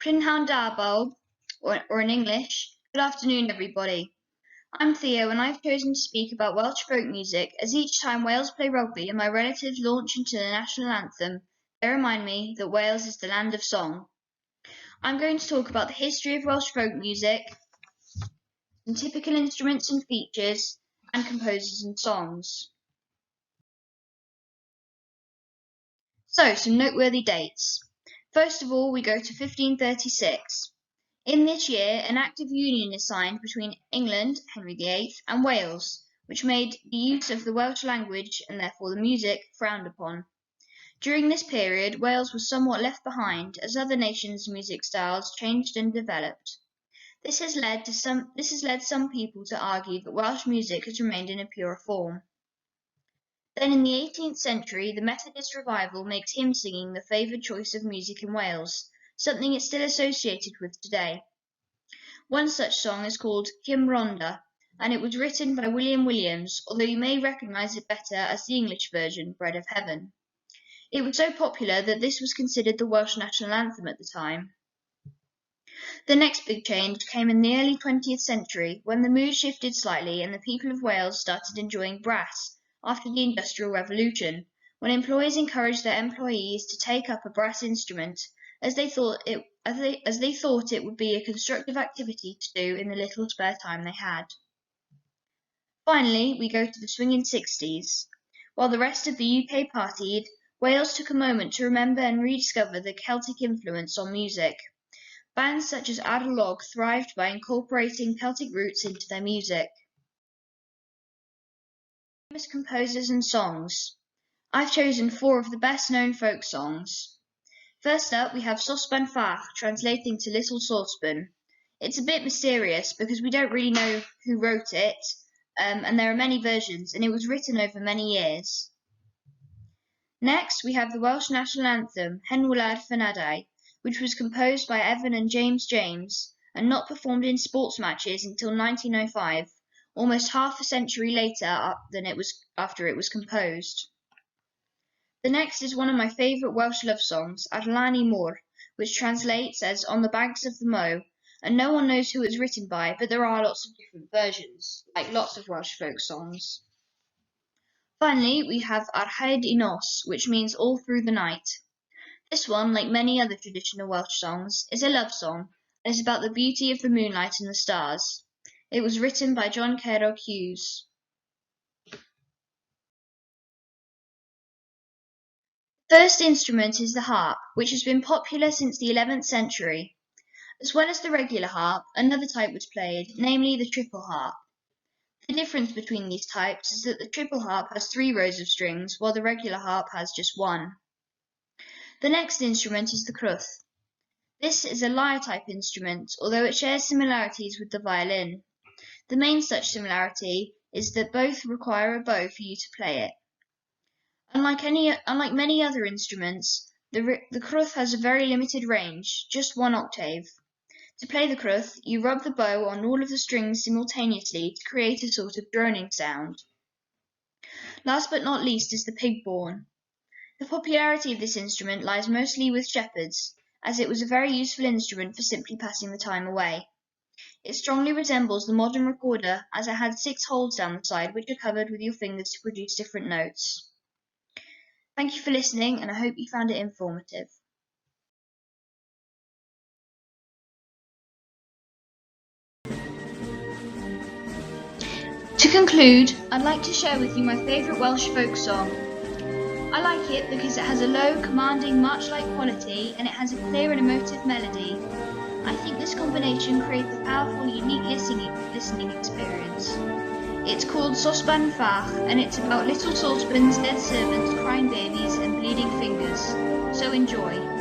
Prynhawn Darbol, or in English, good afternoon everybody. I'm Theo and I've chosen to speak about Welsh folk music as each time Wales play rugby and my relatives launch into the national anthem, they remind me that Wales is the land of song. I'm going to talk about the history of Welsh folk music, some typical instruments and features, and composers and songs. So, some noteworthy dates. First of all, we go to 1536. In this year, an Act of Union is signed between England, Henry VIII, and Wales, which made the use of the Welsh language, and therefore the music, frowned upon. During this period, Wales was somewhat left behind as other nations' music styles changed and developed. This has led some people to argue that Welsh music has remained in a pure form. Then in the 18th century, the Methodist revival makes hymn singing the favoured choice of music in Wales, something it's still associated with today. One such song is called Cym Rhondda, and it was written by William Williams, although you may recognise it better as the English version, Bread of Heaven. It was so popular that this was considered the Welsh national anthem at the time. The next big change came in the early 20th century, when the mood shifted slightly and the people of Wales started enjoying brass after the Industrial Revolution, when employers encouraged their employees to take up a brass instrument, as they thought it would be a constructive activity to do in the little spare time they had. Finally, we go to the swinging 60s. While the rest of the UK partied, Wales took a moment to remember and rediscover the Celtic influence on music. Bands such as Arlog thrived by incorporating Celtic roots into their music. Famous composers and songs. I've chosen 4 of the best-known folk songs. First up, we have Sosban Fach, translating to Little Saucepan. It's a bit mysterious because we don't really know who wrote it, and there are many versions, and it was written over many years. Next, we have the Welsh national anthem, Hen Wlad Fy which was composed by Evan and James and not performed in sports matches until 1905, almost half a century later after it was composed. The next is one of my favourite Welsh love songs, Ar Lan y Môr, which translates as On the Banks of the Mow, and no one knows who it was written by, but there are lots of different versions, like lots of Welsh folk songs. Finally, we have Ar Hyd y Nos, which means all through the night. This one, like many other traditional Welsh songs, is a love song and is about the beauty of the moonlight and the stars. It was written by John Cerog Hughes. First instrument is the harp, which has been popular since the 11th century. As well as the regular harp, another type was played, namely the triple harp. The difference between these types is that the triple harp has 3 rows of strings, while the regular harp has just 1. The next instrument is the crwth. This is a lyre-type instrument, although it shares similarities with the violin. The main such similarity is that both require a bow for you to play it. Unlike many other instruments, the crwth has a very limited range, just 1 octave. To play the crwth, you rub the bow on all of the strings simultaneously to create a sort of droning sound. Last but not least is the pigborn. The popularity of this instrument lies mostly with shepherds, as it was a very useful instrument for simply passing the time away. It strongly resembles the modern recorder, as it had 6 holes down the side which are covered with your fingers to produce different notes. Thank you for listening, and I hope you found it informative. To conclude, I'd like to share with you my favourite Welsh folk song. I like it because it has a low, commanding, march-like quality and it has a clear and emotive melody. I think this combination creates a powerful, unique listening experience. It's called Sosban Fach and it's about little saucepans, dead servants, crying babies and bleeding fingers. So enjoy.